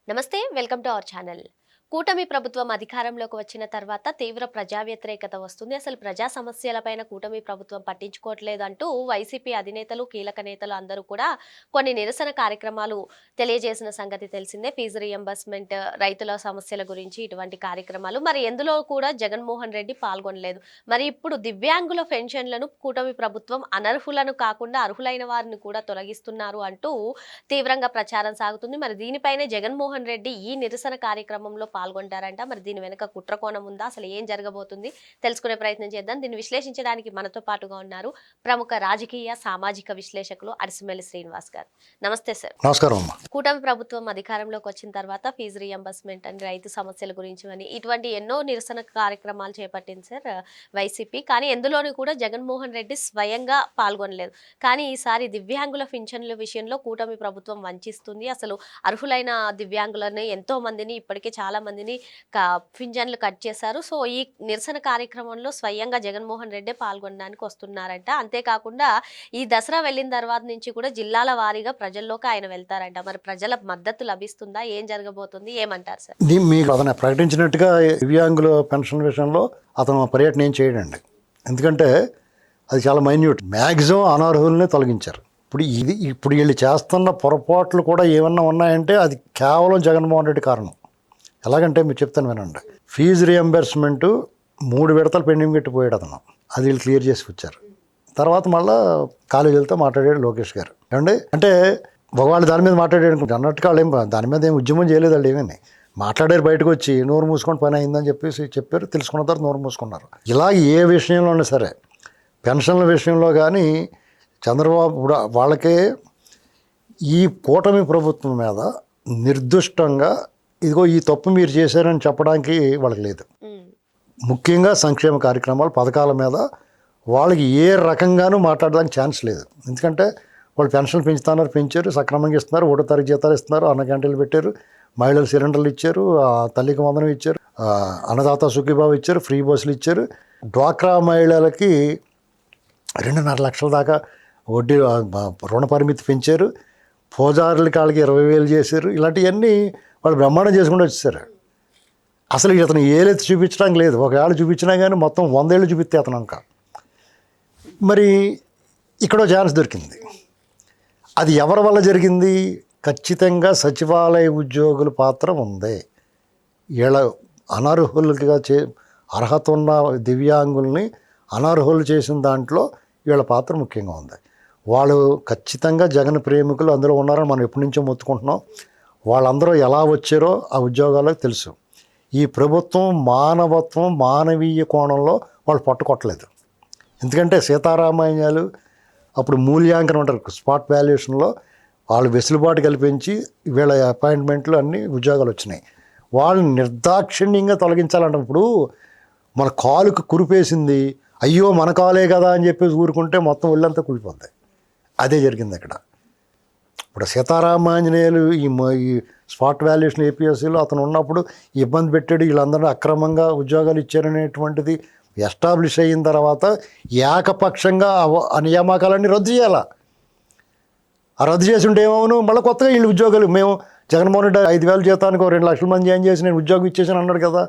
నమస్తే welcome to our channel. కూటమి ప్రభుత్వం అధికారంలోకి వచ్చిన తర్వాత తీవ్ర ప్రజా వ్యతిరేకత వస్తుంది. అసలు ప్రజా సమస్యలపైన కూటమి ప్రభుత్వం పట్టించుకోవట్లేదు అంటూ వైసీపీ అధినేతలు, కీలక నేతలు అందరూ కూడా కొన్ని నిరసన కార్యక్రమాలు తెలియజేసిన సంగతి తెలిసిందే. ఫీజు రియంబర్స్మెంట్, రైతుల సమస్యల గురించి ఇటువంటి కార్యక్రమాలు. మరి ఎందులో కూడా జగన్మోహన్ రెడ్డి పాల్గొనలేదు. మరి ఇప్పుడు దివ్యాంగుల పెన్షన్లను కూటమి ప్రభుత్వం అనర్హులను కాకుండా అర్హులైన వారిని కూడా తొలగిస్తున్నారు అంటూ తీవ్రంగా ప్రచారం సాగుతుంది. మరి దీనిపైనే జగన్మోహన్ రెడ్డి ఈ నిరసన కార్యక్రమంలో పాల్గొంటారంట. మరి దీని వెనుక కుట్రకోణం ఉందా, అసలు ఏం జరగబోతుంది తెలుసుకునే ప్రయత్నం చేద్దాం. దీన్ని విశ్లేషించడానికి మనతో పాటుగా ఉన్నారు ప్రముఖ రాజకీయ సామాజిక విశ్లేషకులు అరిసిమెల్లి శ్రీనివాస్ గారు. నమస్తే సార్. నమస్కారం. కూటమి ప్రభుత్వం అధికారంలోకి వచ్చిన తర్వాత ఫీజు రియంబర్స్మెంట్ అని, రైతు సమస్యల గురించి అని ఇటువంటి ఎన్నో నిరసన కార్యక్రమాలు చేపట్టింది సార్ వైసీపీ. కానీ ఎందులోనూ కూడా జగన్మోహన్ రెడ్డి స్వయంగా పాల్గొనలేదు. కానీ ఈసారి దివ్యాంగుల పింఛన్ల విషయంలో కూటమి ప్రభుత్వం వంచిస్తుంది. అసలు అర్హులైన దివ్యాంగులని ఎంతో మందిని ఇప్పటికే చాలా మందిని పింఛన్లు కట్ చేశారు. సో ఈ నిరసన కార్యక్రమంలో స్వయంగా జగన్మోహన్ రెడ్డి పాల్గొనడానికి వస్తున్నారంట. అంతేకాకుండా ఈ దసరా వెళ్ళిన తర్వాత నుంచి కూడా జిల్లాల వారీగా ప్రజల్లోకి ఆయన వెళ్తారంట. మరి ప్రజల మద్దతు లభిస్తుందా, ఏం జరగబోతుంది, ఏమంటారు సార్? మీకు అతను ప్రకటించినట్టుగా దివ్యాంగుల పెన్షన్ విషయంలో అతను పర్యటన ఏం చేయడండి. ఎందుకంటే అది చాలా మైన్యూట్. మ్యాక్సిమం అనర్హుల్ని తొలగించారు. ఇప్పుడు వీళ్ళు చేస్తున్న పొరపాట్లు కూడా ఏమన్నా ఉన్నాయంటే అది కేవలం జగన్మోహన్ రెడ్డి కారణం. ఎలాగంటే మీరు చెప్తాను వినండి. ఫీజు రియంబర్స్మెంటు 3 విడతలు పెండింగ్ పెట్టిపోయాడు అతను. అది వీళ్ళు క్లియర్ చేసి వచ్చారు. తర్వాత మళ్ళీ కాలేజీలతో మాట్లాడాడు లోకేష్ గారు. ఏమండి అంటే ఒకవాళ్ళు దాని మీద మాట్లాడాడు అన్నట్టుగా వాళ్ళు దాని మీద ఏం ఉద్యమం చేయలేదు. వాళ్ళు ఏమని మాట్లాడారు, బయటకు వచ్చి నోరు మూసుకొని పని అయిందని చెప్పేసి చెప్పారు. తెలుసుకున్న తర్వాత నోరు మూసుకున్నారు. ఇలా ఏ విషయంలోనే సరే, పెన్షన్ల విషయంలో కానీ చంద్రబాబు వాళ్ళకే ఈ కూటమి ప్రభుత్వం మీద నిర్దుష్టంగా ఇదిగో ఈ తప్పు మీరు చేశారని చెప్పడానికి వాళ్ళకి లేదు. ముఖ్యంగా సంక్షేమ కార్యక్రమాలు, పథకాల మీద వాళ్ళకి ఏ రకంగానూ మాట్లాడడానికి ఛాన్స్ లేదు. ఎందుకంటే వాళ్ళు పెన్షన్లు పెంచుతున్నారు, పెంచారు, సక్రమంగా ఇస్తున్నారు, 1వ తారీఖు జీతాలు ఇస్తున్నారు, అన్న క్యాంటీన్లు పెట్టారు, మహిళలు సిలిండర్లు ఇచ్చారు, తల్లికి వందనం ఇచ్చారు, అన్నదాత సుఖీబాబు ఇచ్చారు, ఫ్రీ బస్సులు ఇచ్చారు. డ్వాక్రా మహిళలకి 2.5 లక్షల దాకా వడ్డీ రుణ పరిమితి పెంచారు. పూజారులకి వాళ్ళకి 20,000 చేశారు. ఇలాంటివన్నీ వాళ్ళు బ్రహ్మాండం చేసుకుంటూ వచ్చేసారు. అసలు ఇతను ఏలెత్తి చూపించడానికి లేదు. ఒకవేళ చూపించినా కానీ మొత్తం 100 ఏళ్ళు చూపిస్తే అతను ఇంకా. మరి ఇక్కడ ఛాన్స్ దొరికింది. అది ఎవరి వల్ల జరిగింది? ఖచ్చితంగా సచివాలయ ఉద్యోగుల పాత్ర ఉంది. వీళ్ళ అనర్హులుగా అర్హత ఉన్న దివ్యాంగుల్ని అనర్హులు చేసిన దాంట్లో వీళ్ళ పాత్ర ముఖ్యంగా ఉంది. వాళ్ళు ఖచ్చితంగా జగన్ ప్రేమికులు అందులో ఉన్నారని మనం ఎప్పటి నుంచో మొత్తుకుంటున్నాం. వాళ్ళందరూ ఎలా వచ్చారో ఆ ఉద్యోగాలకు తెలుసు. ఈ ప్రభుత్వం మానవత్వం, మానవీయ కోణంలో వాళ్ళు పట్టుకొట్టలేదు. ఎందుకంటే సీతారామాయణాలు అప్పుడు మూల్యాంకనం అంటారు, స్పాట్ వాల్యుయేషన్లో వాళ్ళు వెసులుబాటు కల్పించి వీళ్ళ అపాయింట్మెంట్లు అన్నీ ఉద్యోగాలు వచ్చినాయి. వాళ్ళని నిర్దాక్షిణ్యంగా తొలగించాలంటే ఇప్పుడు మన కాలుకు కురిపేసింది, అయ్యో మన కాలే కదా అని చెప్పేసి ఊరుకుంటే మొత్తం ఒళ్ళంతా కులిపోద్ది. అదే జరిగింది ఇక్కడ. ఇప్పుడు సీతారామాంజనేయులు ఈ స్పాట్ వాల్యుయేషన్ ఏపీఎస్సీలో అతను ఉన్నప్పుడు ఇబ్బంది పెట్టాడు, వీళ్ళందరూ అక్రమంగా ఉద్యోగాలు ఇచ్చారనేటువంటిది ఎస్టాబ్లిష్ అయిన తర్వాత ఏకపక్షంగా ఆ నియామకాలన్నీ రద్దు చేయాల. ఆ రద్దు చేసి ఉంటే ఏమవును, మళ్ళీ కొత్తగా వీళ్ళు ఉద్యోగాలు మేము జగన్మోహన్ రెడ్డి 5,000 జీతానికి 2 లక్షల మంది జాయిన్ చేసి నేను ఉద్యోగం ఇచ్చేసాను అన్నాడు కదా.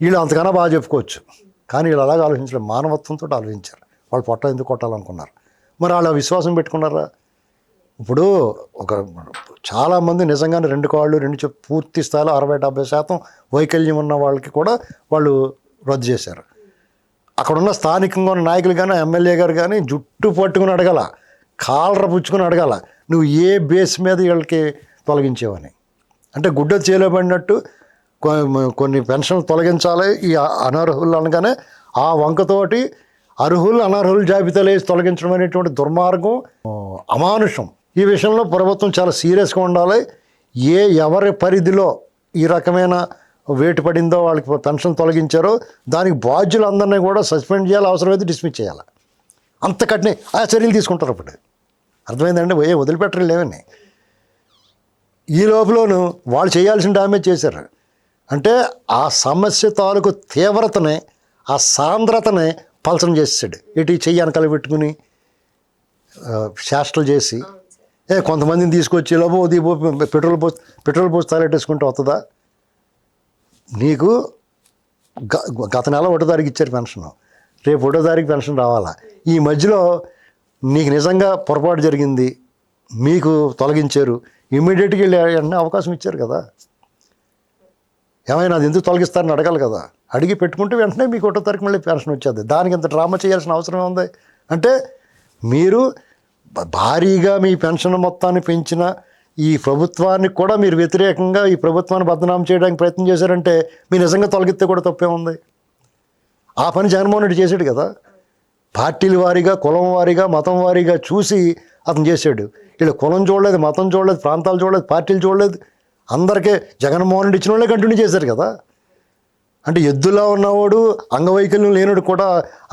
వీళ్ళు అంతకన్నా బాగా చెప్పుకోవచ్చు. కానీ వీళ్ళు అలాగే ఆలోచించలేదు, మానవత్వంతో ఆలోచించారు. వాళ్ళు పొట్ట ఎందుకు కొట్టాలనుకున్నారు. మరి వాళ్ళు విశ్వాసం పెట్టుకున్నారా? ఇప్పుడు చాలామంది నిజంగానే 2 కాళ్ళు 2 పూర్తి స్థాయిలో 60-70% వైకల్యం ఉన్న వాళ్ళకి కూడా వాళ్ళు రద్దు చేశారు. అక్కడున్న స్థానికంగా ఉన్న నాయకులు కానీ ఎమ్మెల్యే గారు కానీ జుట్టు పట్టుకుని అడగాల, కాలర పుచ్చుకుని అడగాల, నువ్వు ఏ బేస్ మీద వీళ్ళకి తొలగించేవని. అంటే గుడ్డ చేయలేబడినట్టు కొన్ని పెన్షన్లు తొలగించాలి ఈ అనర్హులు అనగానే ఆ వంకతోటి అర్హులు అనర్హులు జాబితాలు వేసి తొలగించడం అనేటువంటి దుర్మార్గం, అమానుషం. ఈ విషయంలో ప్రభుత్వం చాలా సీరియస్గా ఉండాలి. ఎవరి పరిధిలో ఈ రకమైన వేటు పడిందో వాళ్ళకి పెన్షన్ తొలగించారో దానికి బాధ్యులందరినీ కూడా సస్పెండ్ చేయాలి, అవసరమైతే డిస్మిస్ చేయాలి. అంత కఠిన ఆ చర్యలు తీసుకుంటారు. అప్పుడు అర్థమైందండి, వదిలిపెట్టరు లేవని. ఈ లోపలను వాళ్ళు చేయాల్సిన డ్యామేజ్ చేశారు. అంటే ఆ సమస్య తాలూకు తీవ్రతనే, ఆ సాంద్రతనే పలచన చేసాడు. ఇటు చెయ్యి వెనకాల పెట్టుకుని చేష్టలు చేసి కొంతమందిని తీసుకొచ్చి లోపో పెట్రోల్ పోసి తలెట్టేసుకుంటే వస్తుందా? నీకు గత నెల 1వ తారీఖు ఇచ్చారు పెన్షన్, రేపు 1వ తారీఖు పెన్షన్ రావాలా. ఈ మధ్యలో నీకు నిజంగా పొరపాటు జరిగింది, మీకు తొలగించారు, ఇమ్మీడియట్గా వెళ్ళి వెంటనే అవకాశం ఇచ్చారు కదా. ఏమైనా అది ఎందుకు తొలగిస్తారని అడగాలి కదా. అడిగి పెట్టుకుంటే వెంటనే మీకు 1వ తారీఖు మళ్ళీ పెన్షన్ వచ్చేది. దానికి ఇంత డ్రామా చేయాల్సిన అవసరం ఉంది. అంటే మీరు భారీగా మీ పెన్షన్ మొత్తాన్ని పెంచిన ఈ ప్రభుత్వానికి కూడా మీరు వ్యతిరేకంగా ఈ ప్రభుత్వాన్ని బదనాం చేయడానికి ప్రయత్నం చేశారంటే మీరు నిజంగా తొలగిస్తే కూడా తప్పే ఉంది. ఆ పని జగన్మోహన్ రెడ్డి చేశాడు కదా. పార్టీల వారీగా, కులం వారీగా, మతం వారీగా చూసి అతను చేశాడు. వీళ్ళు కులం చూడలేదు, మతం చూడలేదు, ప్రాంతాలు చూడలేదు, పార్టీలు చూడలేదు, అందరికీ జగన్మోహన్ రెడ్డి ఇచ్చిన వాళ్ళే కంటిన్యూ చేశారు కదా. అంటే ఎద్దులా ఉన్నవాడు, అంగవైకల్యం లేనుడు కూడా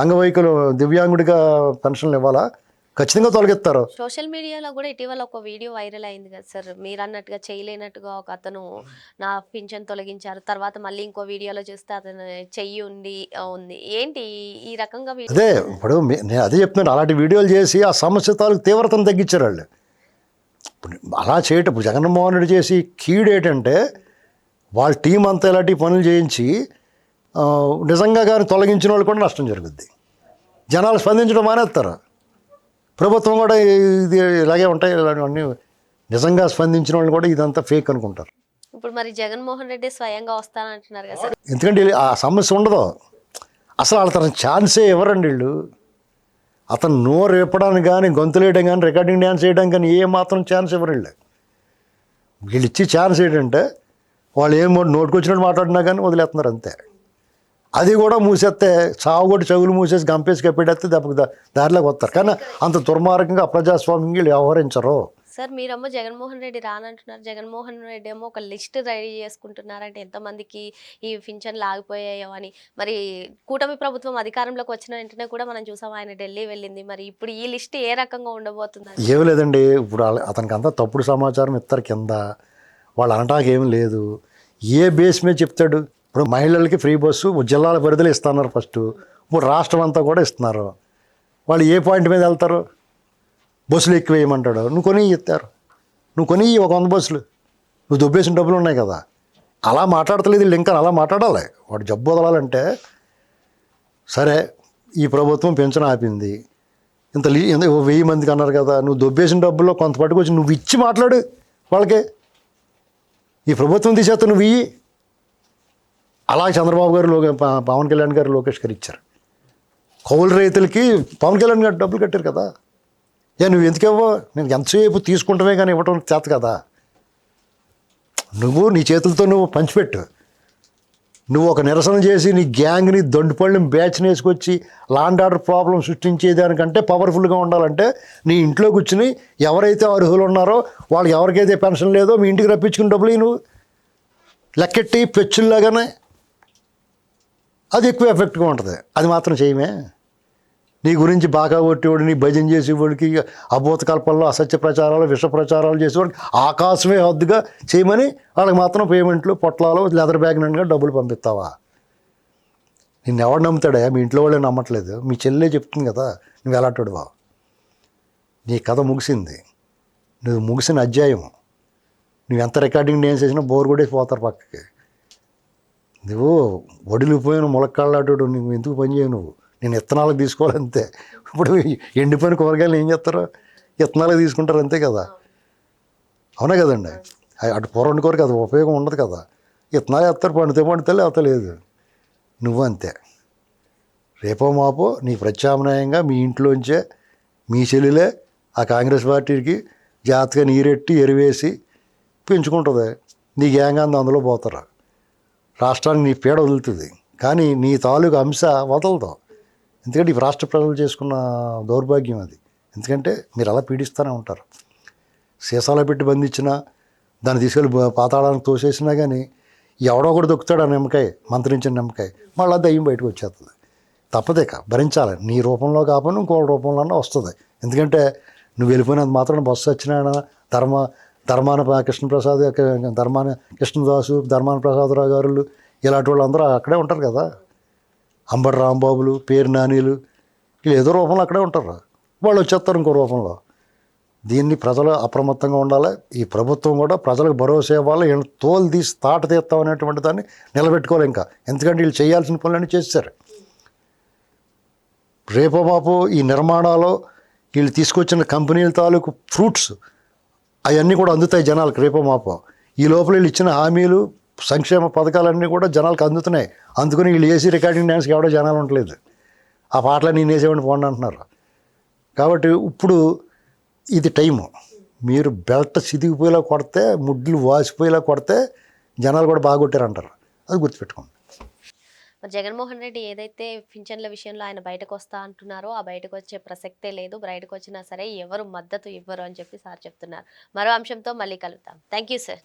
అంగవైకల్యం దివ్యాంగుడిగా పెన్షన్లు ఇవ్వాలా? ఖచ్చితంగా తొలగిస్తారు. సోషల్ మీడియాలో కూడా ఇటీవల ఒక వీడియో వైరల్ అయింది కదా సార్, మీరు అన్నట్టుగా చేయలేనట్టుగా ఒక అతను నా పింఛన్ తొలగించారు, తర్వాత మళ్ళీ ఇంకో వీడియోలో చూస్తే అతను చెయ్యి ఉంది ఏంటి ఈ రకంగా అదే ఇప్పుడు నేను అదే చెప్తున్నాను. అలాంటి వీడియోలు చేసి ఆ సమస్య తాలూకు తీవ్రతను తగ్గించారు వాళ్ళు. ఇప్పుడు అలా చేయటం ఇప్పుడు జగన్మోహన్ రెడ్డి చేసి కీడు ఏంటంటే వాళ్ళ టీం అంతా ఇలాంటి పనులు చేయించి నిజంగా కానీ తొలగించిన వాళ్ళు కూడా నష్టం జరుగుద్ది. జనాలు స్పందించడం మానేస్తారు. ప్రభుత్వం కూడా ఇది ఇలాగే ఉంటాయి, ఇలాంటివన్నీ నిజంగా స్పందించిన వాళ్ళు కూడా ఇదంతా ఫేక్ అనుకుంటారు. ఇప్పుడు మరి జగన్మోహన్ రెడ్డి స్వయంగా వస్తానంటున్నారు కదా సార్. ఎందుకంటే ఆ సమస్య ఉండదు అసలు. అతను ఛాన్సే ఇవ్వరండి వీళ్ళు. అతను నోరు విప్పడానికి కానీ, గొంతులేయడం కానీ, రికార్డింగ్ డ్యాన్స్ చేయడం కానీ ఏ మాత్రం ఛాన్స్ ఇవ్వరు వీళ్ళు. వీళ్ళు ఇచ్చి ఛాన్స్ ఏంటంటే వాళ్ళు ఏం నోటుకొచ్చినట్టు మాట్లాడినా కానీ వదిలేస్తున్నారు అంతే. అది కూడా మూసేస్తే చావు కొట్టి చెవులు మూసేసి గంపేసి కప్పెట్టేస్తే దెబ్బకి దారిలోకి వస్తారు. కానీ అంత దుర్మార్గంగా అప్రజాస్వామ్యంగా వీళ్ళు వ్యవహరించరు. సార్ మీరేమో జగన్మోహన్ రెడ్డి రానంటున్నారు, జగన్మోహన్ రెడ్డి ఏమో ఒక లిస్ట్ రెడీ చేసుకుంటున్నారంటే ఎంతమందికి ఈ పింఛన్లు ఆగిపోయాయో అని. మరి కూటమి ప్రభుత్వం అధికారంలోకి వచ్చిన వెంటనే కూడా మనం చూసాం ఆయన ఢిల్లీ వెళ్ళింది. మరి ఇప్పుడు ఈ లిస్ట్ ఏ రకంగా ఉండబోతుంది? ఏమి లేదండి, ఇప్పుడు అతనికి అంతా తప్పుడు సమాచారం ఇస్తారు కింద. వాళ్ళు అనటానికి ఏమి లేదు. ఏ బేస్ మీద చెప్తాడు? ఇప్పుడు మహిళలకి ఫ్రీ బస్సు జిల్లాల పరిధిలో ఇస్తున్నారు ఫస్ట్, ఇప్పుడు రాష్ట్రం అంతా కూడా ఇస్తున్నారు. వాళ్ళు ఏ పాయింట్ మీద వెళ్తారు? బస్సులు ఎక్కువ వేయమంటాడు, నువ్వు కొని ఇస్తారు, నువ్వు కొని ఒక 100 బస్సులు, నువ్వు దొబ్బేసిన డబ్బులు ఉన్నాయి కదా. అలా మాట్లాడతలేదు వీళ్ళు. ఇంకా అలా మాట్లాడాలి. వాడు జబ్బు వదలాలంటే సరే ఈ ప్రభుత్వం పెన్షన్ ఆపింది, ఇంత 1000 మందికి అన్నారు కదా, నువ్వు దొబ్బేసిన డబ్బుల్లో కొంత పట్టుకొచ్చి నువ్వు ఇచ్చి మాట్లాడు వాళ్ళకి. ఈ ప్రభుత్వం తీసేస్తా నువ్వు ఇయ్యి. అలా చంద్రబాబు గారు పవన్ కళ్యాణ్ గారు లోకేష్ గారు ఇచ్చారు. కౌలు రైతులకి పవన్ కళ్యాణ్ గారు డబ్బులు కట్టారు కదా. నువ్వు ఎందుకు ఇవ్వవు? నేను ఎంతసేపు తీసుకుంటామే కానీ ఇవ్వటం చేత కదా. నువ్వు నీ చేతులతో నువ్వు పంచిపెట్టు. నువ్వు ఒక నిరసన చేసి నీ గ్యాంగ్ని దొండిపళ్ళని బ్యాచ్ని వేసుకొచ్చి లాండ్ ఆర్డర్ ప్రాబ్లం సృష్టించేదానికంటే పవర్ఫుల్గా ఉండాలంటే నీ ఇంట్లో కూర్చుని ఎవరైతే అర్హులు ఉన్నారో వాళ్ళకి ఎవరికైతే పెన్షన్ లేదో మీ ఇంటికి రప్పించుకుని డబ్బులు నువ్వు లెక్కెట్టి పెచ్చుల్లాగానే అది ఎక్కువ ఎఫెక్ట్గా ఉంటుంది. అది మాత్రం చేయమే. నీ గురించి బాగా కొట్టేవాడు, నీ భజన చేసేవాడికి అభూత కల్పనలో అసత్య ప్రచారాలు, విష ప్రచారాలు చేసేవాడికి ఆకాశమే హద్దుగా చేయమని వాళ్ళకి మాత్రం పేమెంట్లు, పొట్లాలు, లెదర్ బ్యాగ్ నిండుగా డబ్బులు పంపిస్తావా? నిన్ను ఎవడు నమ్ముతాడా? మీ ఇంట్లో వాళ్ళే నమ్మట్లేదు. మీ చెల్లె చెప్తుంది కదా నువ్వు ఎలాంటాడు బావ. నీ కథ ముగిసింది, నువ్వు ముగిసిన అధ్యాయం. నువ్వు ఎంత రికార్డింగ్ డ్యాన్స్ చేసినా బోర్ కొట్టేసి పోతారు పక్కకి. నువ్వు ఒడిలిపోయిన ములక్కాళ్ళాడు, నువ్వు ఎందుకు పని చేయవు? నువ్వు నేను ఇత్తనాలకు తీసుకోవాలంతే. ఇప్పుడు ఎండిపోయిన కూరగాయలు ఏం చేస్తారో ఇత్తనాలకు తీసుకుంటారు అంతే కదా. అవునా కదండి? అటు పూర్వం కోరిక అది ఉపయోగం ఉండదు కదా. ఇత్తనాలు వేస్తారు, పండితే లేకపోతే లేదు. నువ్వు అంతే. రేపో మాపో నీ ప్రత్యామ్నాయంగా మీ ఇంట్లోంచే మీ చెల్లెలే ఆ కాంగ్రెస్ పార్టీకి జాగ్రత్తగా నీరెట్టి ఎరువేసి పెంచుకుంటుంది. నీ గ్యాంగ్ అంతా అందులో పోతారు. రాష్ట్రానికి నీ పీడ వదులుతుంది, కానీ నీ తాలూకు అంశ వదలదు. ఎందుకంటే ఈ రాష్ట్ర ప్రజలు చేసుకున్న దౌర్భాగ్యం అది. ఎందుకంటే మీరు అలా పీడిస్తూనే ఉంటారు. సీసాలో పెట్టి బంధించినా, దాన్ని తీసుకెళ్ళి పాతాళానికి తోసేసినా కానీ ఎవడో ఒకటి దొక్కుతాడు ఆ నిమ్మకాయ, మంత్రించిన నిమ్మకాయ, మళ్ళీ దయ్యం బయటకు వచ్చేస్తుంది. తప్పదేక భరించాలి. నీ రూపంలో కాకుండా ఇంకో రూపంలోనే వస్తుంది. ఎందుకంటే నువ్వు వెళ్ళిపోయినంత మాత్రం బస్సు వచ్చిన ధర్మాన కృష్ణప్రసాద్, ధర్మాన కృష్ణదాసు, ధర్మాన ప్రసాదరావు గారులు ఇలాంటి వాళ్ళు అందరూ అక్కడే ఉంటారు కదా. అంబటి రాంబాబులు, పేరు నానీలు, వీళ్ళు ఏదో రూపంలో అక్కడే ఉంటారు. వాళ్ళు వచ్చేస్తారు ఇంకో రూపంలో. దీన్ని ప్రజలు అప్రమత్తంగా ఉండాలి. ఈ ప్రభుత్వం కూడా ప్రజలకు భరోసా ఇవ్వాలి. వీళ్ళని తోలు తీసి తాట తీస్తాం అనేటువంటి దాన్ని నిలబెట్టుకోవాలి. ఇంకా ఎందుకంటే వీళ్ళు చేయాల్సిన పనులన్నీ చేస్తారు. రేపో మాపో ఈ నిర్మాణాలు వీళ్ళు తీసుకొచ్చిన కంపెనీల తాలూకు ఫ్రూట్స్ అవన్నీ కూడా అందుతాయి జనాలకు రేపో మాపో. ఈ లోపల వీళ్ళు ఇచ్చిన హామీలు సంక్షేమ పథకాలన్నీ కూడా జనాలకు అందుతున్నాయి. అందుకని వీళ్ళు ఏసీ రికార్డింగ్ డ్యాన్స్కి ఎవడో జనాలు ఉండలేదు. ఆ పాటలు నేను వేసేవాడిని పోండి అంటున్నారు. కాబట్టి ఇప్పుడు ఇది టైము. మీరు బెల్ట్ సిదిగిపోయేలా కొడితే, ముడ్లు వాసిపోయేలా కొడితే జనాలు కూడా బాగొట్టారంటారు. అది గుర్తుపెట్టుకోండి. మరి జగన్మోహన్ రెడ్డి ఏదైతే పింఛన్ల విషయంలో ఆయన బయటకు వస్తా అంటున్నారో ఆ బయటకు వచ్చే ప్రసక్తే లేదు. బయటకు వచ్చినా సరే ఎవరు మద్దతు ఇవ్వరు అని చెప్పి సార్ చెప్తున్నారు. మరో అంశంతో మళ్ళీ కలుద్దాం. Thank you sir.